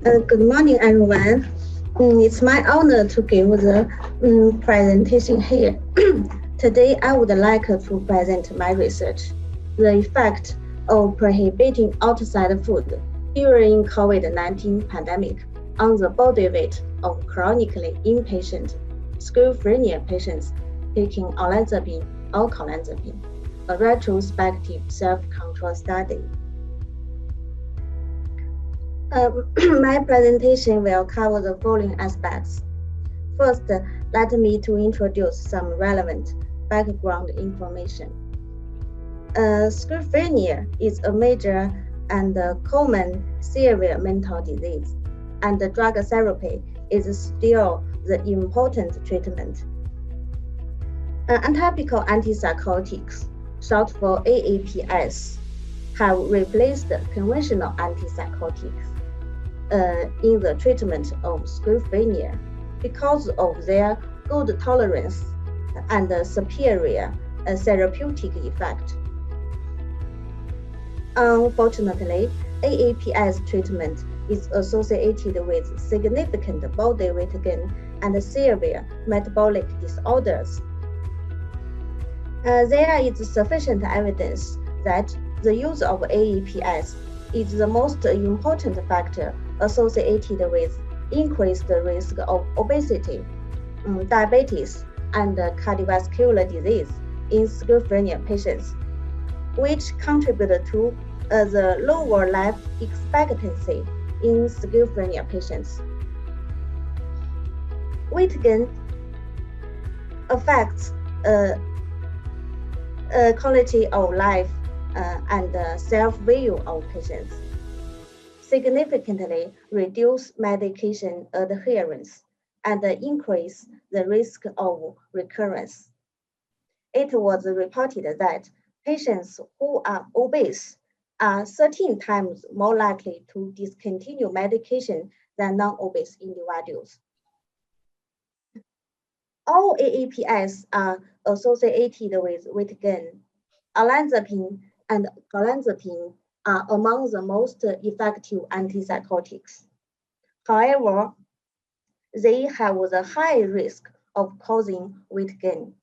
Good morning, everyone. It's my honor to give the presentation here. Today, I would like to present my research, the effect of prohibiting outside food during COVID-19 pandemic on the body weight of chronically inpatient schizophrenia patients taking olanzapine or olanzapine, a retrospective self-control study. My presentation will cover the following aspects. First, let me to introduce some relevant background information. Schizophrenia is a major and common severe mental disease, and drug therapy is still the important treatment. Atypical antipsychotics, short for AAPS, have replaced conventional antipsychotics in the treatment of schizophrenia because of their good tolerance and superior therapeutic effect. Unfortunately, AAPS treatment is associated with significant body weight gain and severe metabolic disorders. There is sufficient evidence that the use of AAPS is the most important factor associated with increased risk of obesity, diabetes, and cardiovascular disease in schizophrenia patients, which contribute to the lower life expectancy in schizophrenia patients. Weight gain affects quality of life and self-view of patients, significantly reduce medication adherence, and increase the risk of recurrence. It was reported that patients who are obese are 13 times more likely to discontinue medication than non-obese individuals. All AAPS are associated with weight gain. Olanzapine and olanzapine are among the most effective antipsychotics. However, they have the high risk of causing weight gain.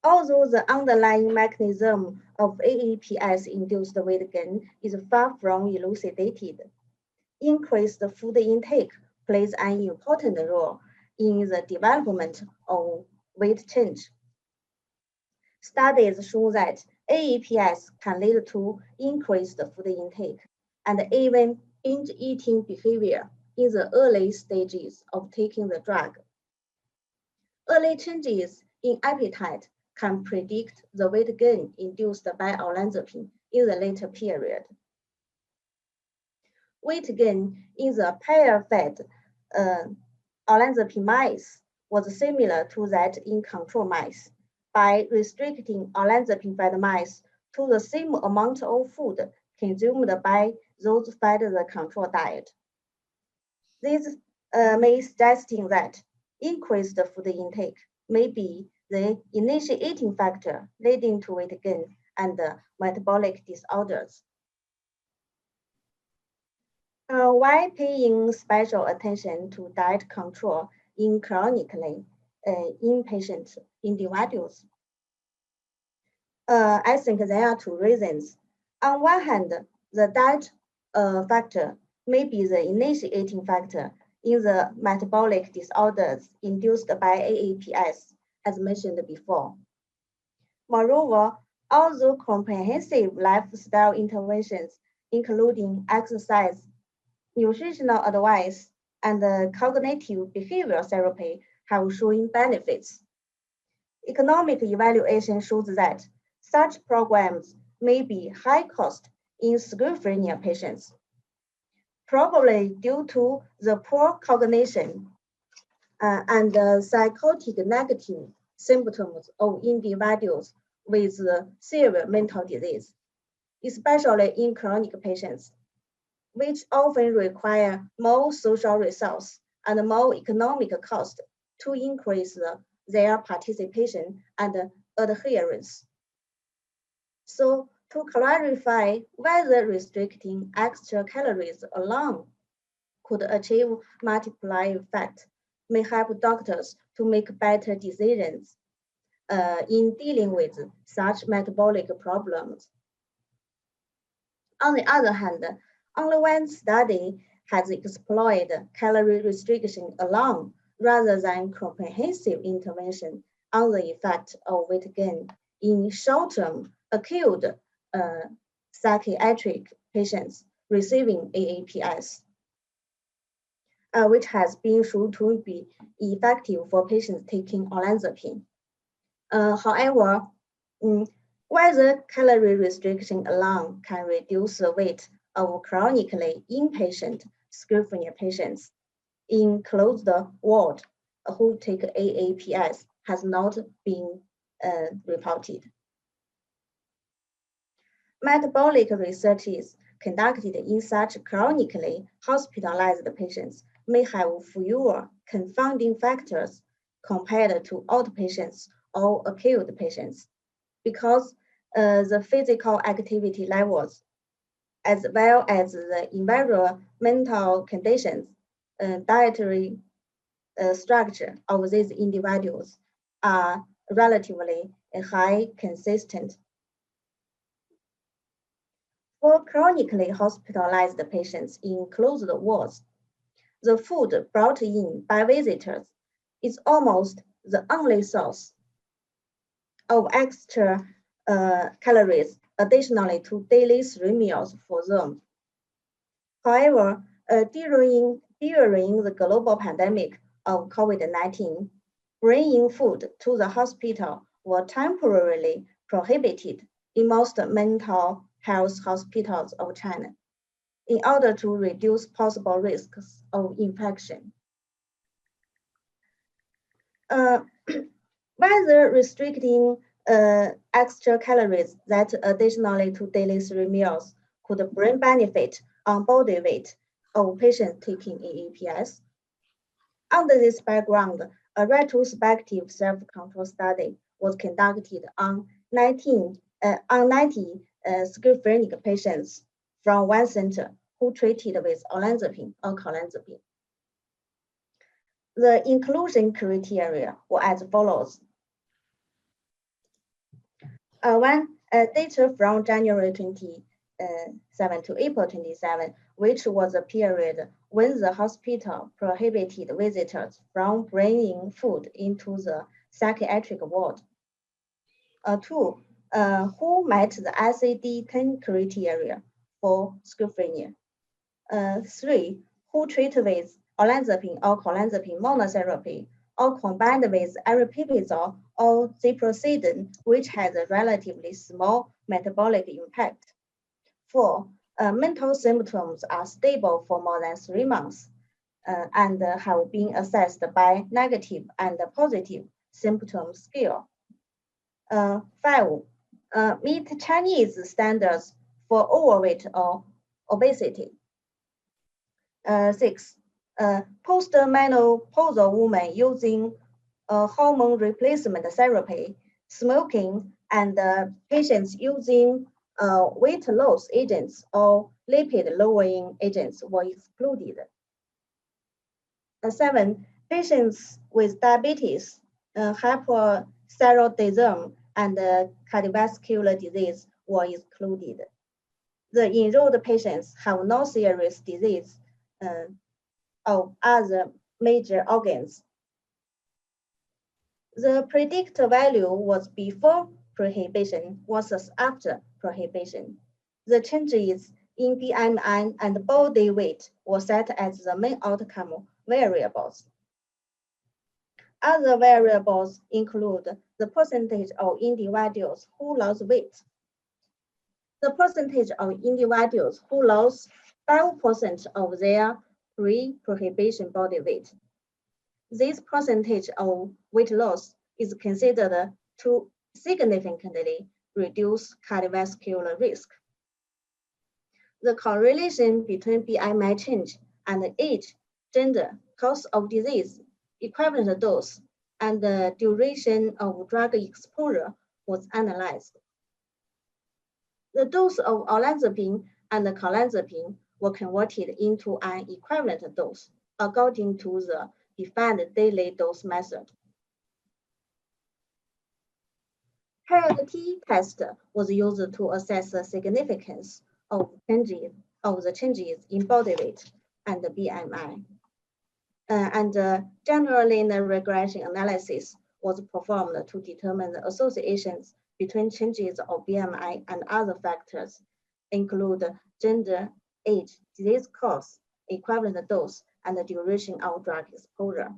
Although the underlying mechanism of AAPS-induced weight gain is far from elucidated, increased food intake plays an important role in the development of weight change. Studies show that AAPS can lead to increased food intake and even binge eating behavior in the early stages of taking the drug. Early changes in appetite can predict the weight gain induced by olanzapine in the later period. Weight gain in the pair-fed olanzapine mice was similar to that in control mice by restricting olanzapine-fed mice to the same amount of food consumed by those fed the control diet. This may suggesting that increased food intake may be the initiating factor leading to weight gain and metabolic disorders. Why paying special attention to diet control in chronically inpatient individuals? I think there are two reasons. On one hand, the diet factor may be the initiating factor in the metabolic disorders induced by AAPS, as mentioned before. Moreover, although comprehensive lifestyle interventions, including exercise, nutritional advice, and cognitive behavioral therapy, have shown benefits. Economic evaluation shows that such programs may be high cost in schizophrenia patients, probably due to the poor cognition and psychotic negative symptoms of individuals with severe mental disease, especially in chronic patients, which often require more social resource and more economic cost to increase their participation and adherence. So To clarify whether restricting extra calories alone could achieve multiplier effect may help doctors to make better decisions in dealing with such metabolic problems. On the other hand, only one study has explored calorie restriction alone rather than comprehensive intervention on the effect of weight gain in short-term acute psychiatric patients receiving AAPS, which has been shown to be effective for patients taking olanzapine. However, whether calorie restriction alone can reduce the weight of chronically inpatient schizophrenia patients in closed ward who take AAPS has not been reported. Metabolic researches conducted in such chronically hospitalized patients may have fewer confounding factors compared to outpatients or acute patients, because the physical activity levels, as well as the environmental conditions, dietary structure of these individuals are relatively high consistent. For chronically hospitalized patients in closed wards, the food brought in by visitors is almost the only source of extra calories additionally to daily 3 meals for them. However, during the global pandemic of COVID-19, bringing food to the hospital was temporarily prohibited in most mental health hospitals of China in order to reduce possible risks of infection. Whether restricting extra calories that additionally to daily 3 meals could bring benefit on body weight of patients taking AAPS. Under this background, a retrospective self-control study was conducted on 90 schizophrenic patients from one center who treated with olanzapine or clonazepam. The inclusion criteria were as follows. Data from January 27 to April 27, which was a period when the hospital prohibited visitors from bringing food into the psychiatric ward. 2, who met the ICD-10 criteria for schizophrenia. 3, who treated with olanzapine or clonazepam monotherapy or combined with aripiprazole or ziprosidine, which has a relatively small metabolic impact. 4, mental symptoms are stable for more than 3 months and have been assessed by negative and positive symptom scale. 5, meet Chinese standards for overweight or obesity. 6, postmenopausal women using hormone replacement therapy, smoking, and patients using weight loss agents or lipid lowering agents were excluded. 7, patients with diabetes, hypothyroidism, and cardiovascular disease were excluded. The enrolled patients have no serious disease of other major organs. The predictor value was before prohibition versus after prohibition. The changes in BMI and body weight were set as the main outcome variables. Other variables include the percentage of individuals who lost weight, the percentage of individuals who lost 5% of their pre-prohibition body weight. This percentage of weight loss is considered to significantly reduce cardiovascular risk. The correlation between BMI change and age, gender, cause of disease, equivalent dose, and the duration of drug exposure was analyzed. The dose of olanzapine and carbamazepine were converted into an equivalent dose according to the defined daily dose method. Period T test was used to assess the significance of the changes in body weight and BMI. General linear regression analysis was performed to determine the associations between changes of BMI and other factors, include gender, age, disease course, equivalent dose, and the duration of drug exposure.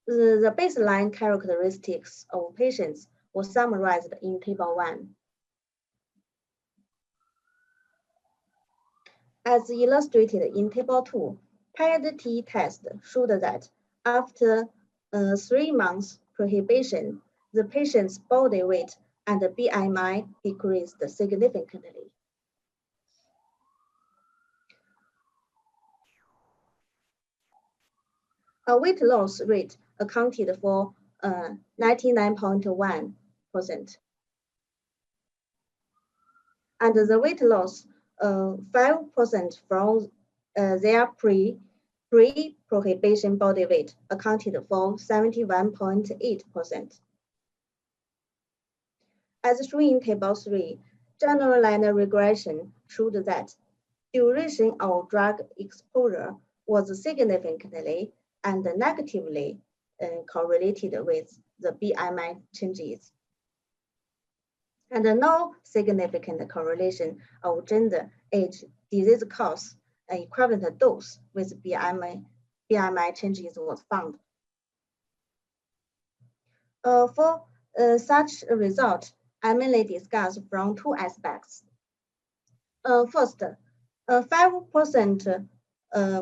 The baseline characteristics of patients were summarized in Table 1. As illustrated in Table 2, Period T test showed that after 3 months prohibition, the patient's body weight and the BMI decreased significantly. A weight loss rate accounted for 99.1%. And the weight loss 5% from their pre-prohibition body weight accounted for 71.8%. As shown in Table 3, general linear regression showed that duration of drug exposure was significantly and negatively correlated with the BMI changes, and no significant correlation of gender, age, disease course, and equivalent dose with BMI changes was found. For such a result, I mainly discuss from 2 aspects. First, 5%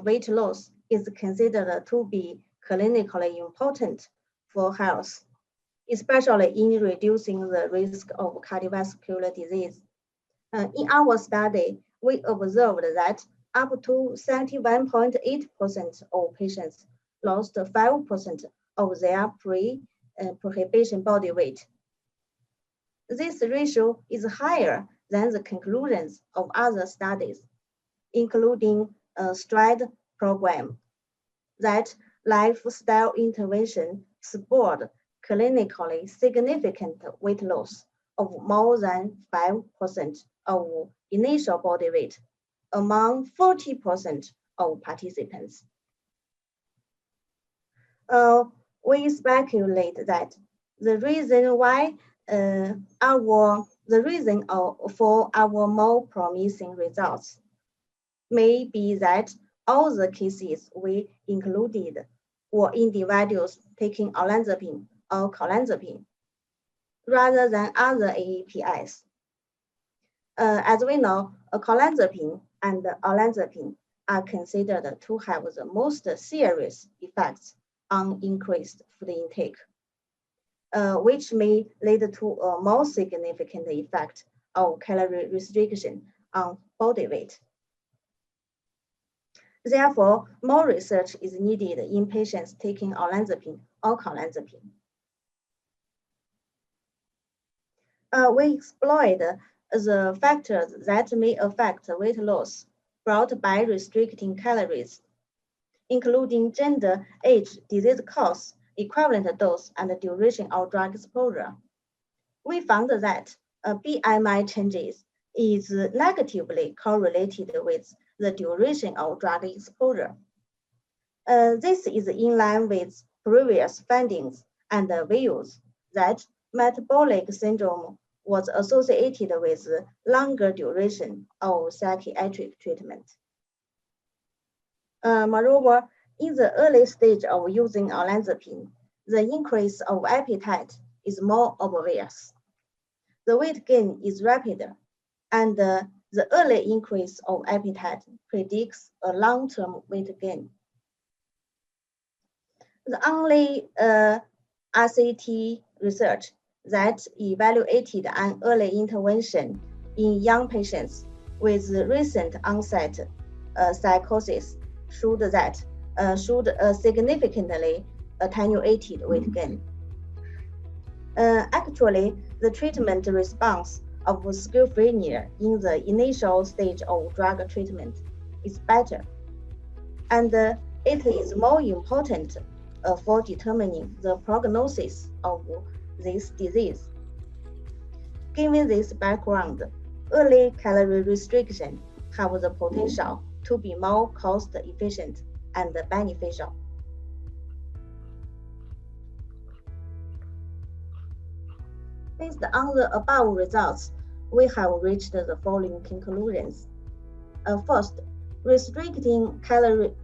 weight loss is considered to be clinically important for health, especially in reducing the risk of cardiovascular disease. In our study, we observed that up to 71.8% of patients lost 5% of their pre-prohibition body weight. This ratio is higher than the conclusions of other studies, including a STRIDE program, that lifestyle intervention support clinically significant weight loss of more than 5% of initial body weight among 40% of participants. We speculate that the reason for our more promising results may be that all the cases we included were individuals taking olanzapine or carbamazepine rather than other AAPIs. As we know, carbamazepine and olanzapine are considered to have the most serious effects on increased food intake, which may lead to a more significant effect of calorie restriction on body weight. Therefore, more research is needed in patients taking olanzapine or carbamazepine. We explored the factors that may affect weight loss brought by restricting calories, including gender, age, disease course, equivalent dose, and the duration of drug exposure. We found that BMI changes is negatively correlated with the duration of drug exposure. This is in line with previous findings and views that metabolic syndrome was associated with longer duration of psychiatric treatment. Moreover, in the early stage of using olanzapine, the increase of appetite is more obvious. The weight gain is rapid, and the early increase of appetite predicts a long-term weight gain. The only RCT research that evaluated an early intervention in young patients with recent onset psychosis showed a significantly attenuated weight gain. Actually, the treatment response of schizophrenia in the initial stage of drug treatment is better, and it is more important for determining the prognosis of this disease. Given this background, early calorie restriction have the potential to be more cost-efficient and beneficial. Based on the above results, we have reached the following conclusions. First, restricting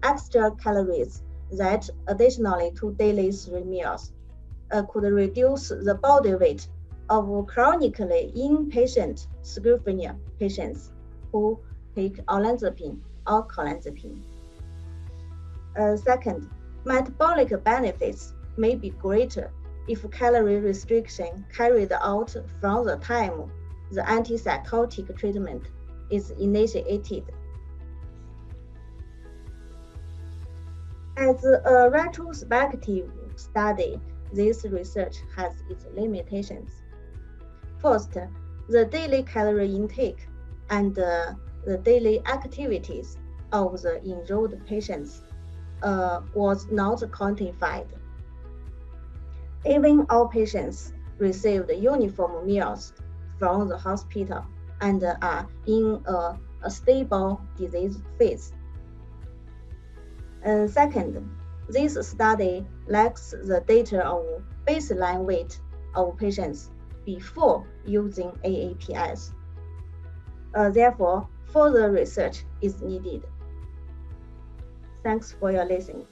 extra calories that additionally to daily 3 meals could reduce the body weight of chronically inpatient schizophrenia patients who take olanzapine or clonazepam. Second, metabolic benefits may be greater if calorie restriction carried out from the time the antipsychotic treatment is initiated. As a retrospective study, this research has its limitations. First, the daily calorie intake and the daily activities of the enrolled patients was not quantified. Even all patients received uniform meals from the hospital and are in a stable disease phase. Second, this study lacks the data of baseline weight of patients before using AAPS. Therefore, further research is needed. Thanks for your listening.